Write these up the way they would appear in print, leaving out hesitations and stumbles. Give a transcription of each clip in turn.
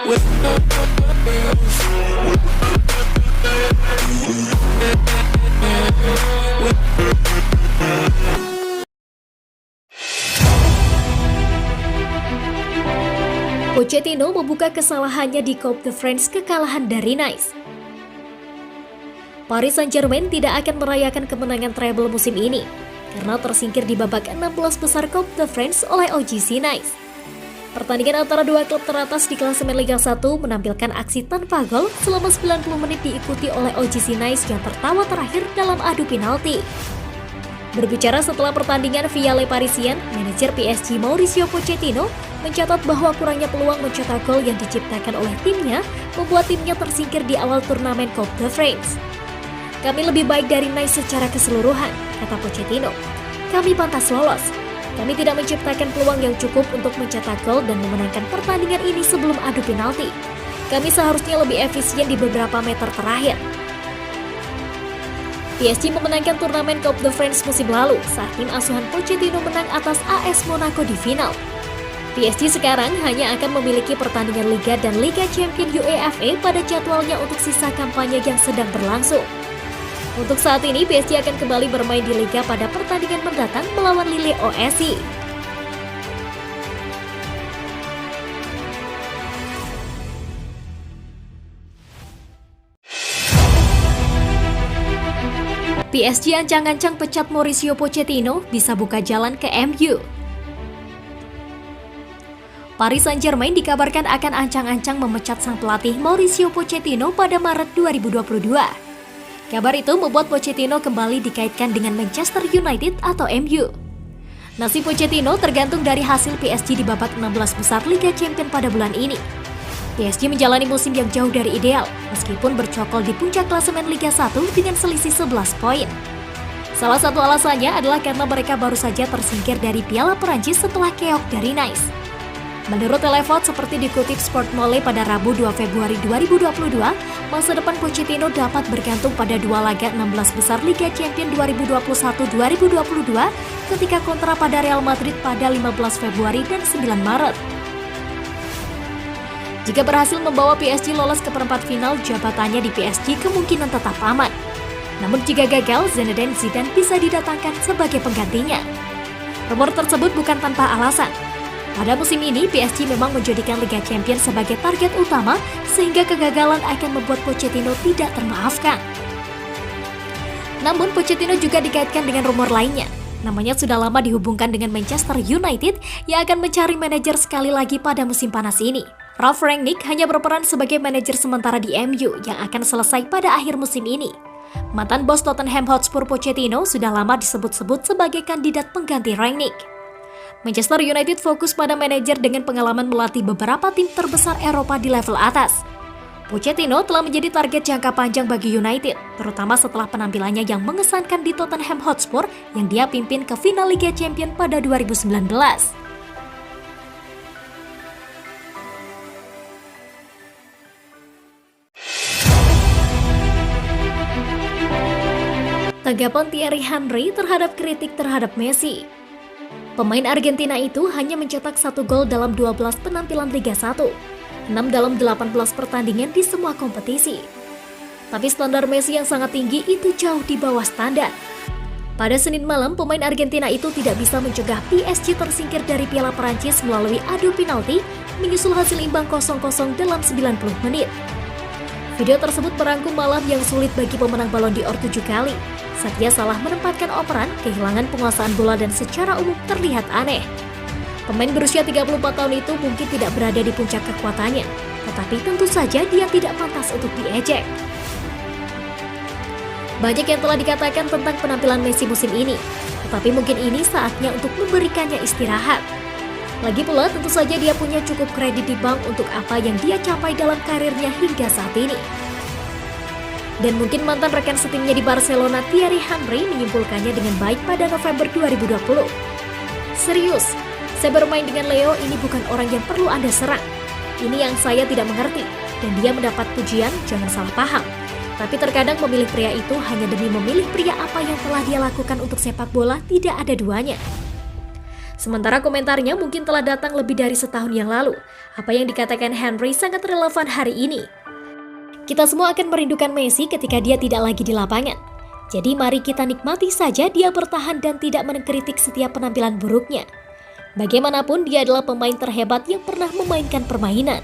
Pochettino membuka kesalahannya di Coupe de France kekalahan dari Nice. Paris Saint-Germain tidak akan merayakan kemenangan treble musim ini karena tersingkir di babak 16 besar Coupe de France oleh OGC Nice. Pertandingan antara dua klub teratas di klasemen Liga 1 menampilkan aksi tanpa gol selama 90 menit diikuti oleh OGC Nice yang tertawa terakhir dalam adu penalti. Berbicara setelah pertandingan via Le Parisien, manajer PSG Mauricio Pochettino mencatat bahwa kurangnya peluang mencetak gol yang diciptakan oleh timnya membuat timnya tersingkir di awal turnamen Coupe de France. Kami lebih baik dari Nice secara keseluruhan, kata Pochettino. Kami pantas lolos. Kami tidak menciptakan peluang yang cukup untuk mencetak gol dan memenangkan pertandingan ini sebelum adu penalti. Kami seharusnya lebih efisien di beberapa meter terakhir. PSG memenangkan turnamen Coupe de France musim lalu saat tim asuhan Pochettino menang atas AS Monaco di final. PSG sekarang hanya akan memiliki pertandingan Liga dan Liga Champions UEFA pada jadwalnya untuk sisa kampanye yang sedang berlangsung. Untuk saat ini, PSG akan kembali bermain di Liga pada pertandingan mendatang melawan Lille OSI. PSG ancang-ancang pecat Mauricio Pochettino bisa buka jalan ke MU. Paris Saint-Germain dikabarkan akan ancang-ancang memecat sang pelatih Mauricio Pochettino pada Maret 2022. Kabar itu membuat Pochettino kembali dikaitkan dengan Manchester United atau MU. Nasib Pochettino tergantung dari hasil PSG di babak 16 besar Liga Champions pada bulan ini. PSG menjalani musim yang jauh dari ideal, meskipun bercokol di puncak klasemen Liga 1 dengan selisih 11 poin. Salah satu alasannya adalah karena mereka baru saja tersingkir dari Piala Perancis setelah keok dari Nice. Menurut Televote seperti dikutip Sport Mole pada Rabu 2 Februari 2022, masa depan Pochettino dapat bergantung pada dua laga 16 besar Liga Champions 2021-2022 ketika kontra pada Real Madrid pada 15 Februari dan 9 Maret. Jika berhasil membawa PSG lolos ke perempat final, jabatannya di PSG kemungkinan tetap aman. Namun jika gagal, Zinedine Zidane bisa didatangkan sebagai penggantinya. Rumor tersebut bukan tanpa alasan. Pada musim ini, PSG memang menjadikan Liga Champions sebagai target utama, sehingga kegagalan akan membuat Pochettino tidak termaafkan. Namun, Pochettino juga dikaitkan dengan rumor lainnya. Namanya sudah lama dihubungkan dengan Manchester United yang akan mencari manajer sekali lagi pada musim panas ini. Ralf Rangnick hanya berperan sebagai manajer sementara di MU yang akan selesai pada akhir musim ini. Mantan bos Tottenham Hotspur Pochettino sudah lama disebut-sebut sebagai kandidat pengganti Rangnick. Manchester United fokus pada manajer dengan pengalaman melatih beberapa tim terbesar Eropa di level atas. Pochettino telah menjadi target jangka panjang bagi United, terutama setelah penampilannya yang mengesankan di Tottenham Hotspur yang dia pimpin ke final Liga Champions pada 2019. Tanggapan Thierry Henry terhadap kritik terhadap Messi. Pemain Argentina itu hanya mencetak 1 gol dalam 12 penampilan Liga 1, 6 dalam 18 pertandingan di semua kompetisi. Tapi standar Messi yang sangat tinggi itu jauh di bawah standar. Pada Senin malam, pemain Argentina itu tidak bisa mencegah PSG tersingkir dari Piala Perancis melalui adu penalti, menyusul hasil imbang 0-0 dalam 90 menit. Video tersebut merangkum malam yang sulit bagi pemenang Ballon d'Or 7 kali. Saat dia salah menempatkan operan, kehilangan penguasaan bola dan secara umum terlihat aneh. Pemain berusia 34 tahun itu mungkin tidak berada di puncak kekuatannya, tetapi tentu saja dia tidak pantas untuk diejek. Banyak yang telah dikatakan tentang penampilan Messi musim ini, tetapi mungkin ini saatnya untuk memberikannya istirahat. Lagi pula, tentu saja dia punya cukup kredit di bank untuk apa yang dia capai dalam karirnya hingga saat ini. Dan mungkin mantan rekan setimnya di Barcelona Thierry Henry menyimpulkannya dengan baik pada November 2020. Serius, saya bermain dengan Leo ini bukan orang yang perlu Anda serang. Ini yang saya tidak mengerti, dan dia mendapat pujian, jangan salah paham. Tapi terkadang memilih pria itu hanya demi memilih pria apa yang telah dia lakukan untuk sepak bola tidak ada duanya. Sementara komentarnya mungkin telah datang lebih dari setahun yang lalu. Apa yang dikatakan Henry sangat relevan hari ini. Kita semua akan merindukan Messi ketika dia tidak lagi di lapangan. Jadi mari kita nikmati saja dia bertahan dan tidak mengkritik setiap penampilan buruknya. Bagaimanapun dia adalah pemain terhebat yang pernah memainkan permainan.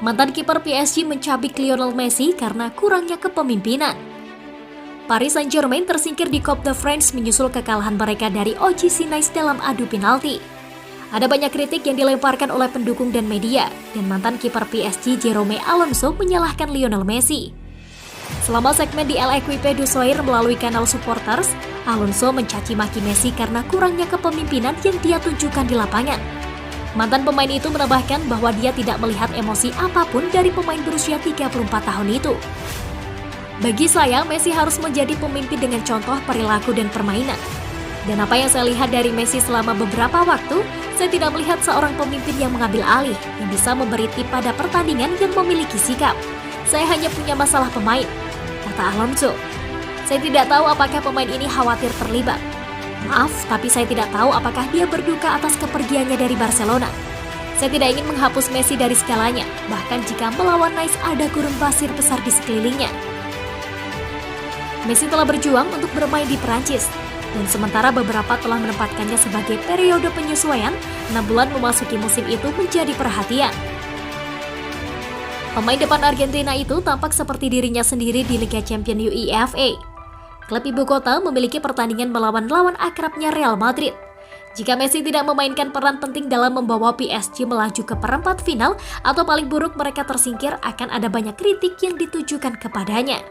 Mantan kiper PSG mencabik Lionel Messi karena kurangnya kepemimpinan. Paris Saint-Germain tersingkir di Coupe de France menyusul kekalahan mereka dari OGC Nice dalam adu penalti. Ada banyak kritik yang dilemparkan oleh pendukung dan media, dan mantan kiper PSG Jérôme Alonso menyalahkan Lionel Messi. Selama segmen di L'Equipe du Soir melalui kanal supporters, Alonso mencaci maki Messi karena kurangnya kepemimpinan yang dia tunjukkan di lapangan. Mantan pemain itu menambahkan bahwa dia tidak melihat emosi apapun dari pemain berusia 34 tahun itu. Bagi saya, Messi harus menjadi pemimpin dengan contoh perilaku dan permainan. Dan apa yang saya lihat dari Messi selama beberapa waktu, saya tidak melihat seorang pemimpin yang mengambil alih, yang bisa memberi tip pada pertandingan yang memiliki sikap. Saya hanya punya masalah pemain, kata Alonso. Saya tidak tahu apakah pemain ini khawatir terlibat. Maaf, tapi saya tidak tahu apakah dia berduka atas kepergiannya dari Barcelona. Saya tidak ingin menghapus Messi dari segalanya, bahkan jika melawan Nice ada gurun pasir besar di sekelilingnya. Messi telah berjuang untuk bermain di Perancis, dan sementara beberapa telah menempatkannya sebagai periode penyesuaian, 6 bulan memasuki musim itu menjadi perhatian. Pemain depan Argentina itu tampak seperti dirinya sendiri di Liga Champions UEFA. Klub ibu kota memiliki pertandingan melawan lawan akrabnya Real Madrid. Jika Messi tidak memainkan peran penting dalam membawa PSG melaju ke perempat final atau paling buruk mereka tersingkir, akan ada banyak kritik yang ditujukan kepadanya.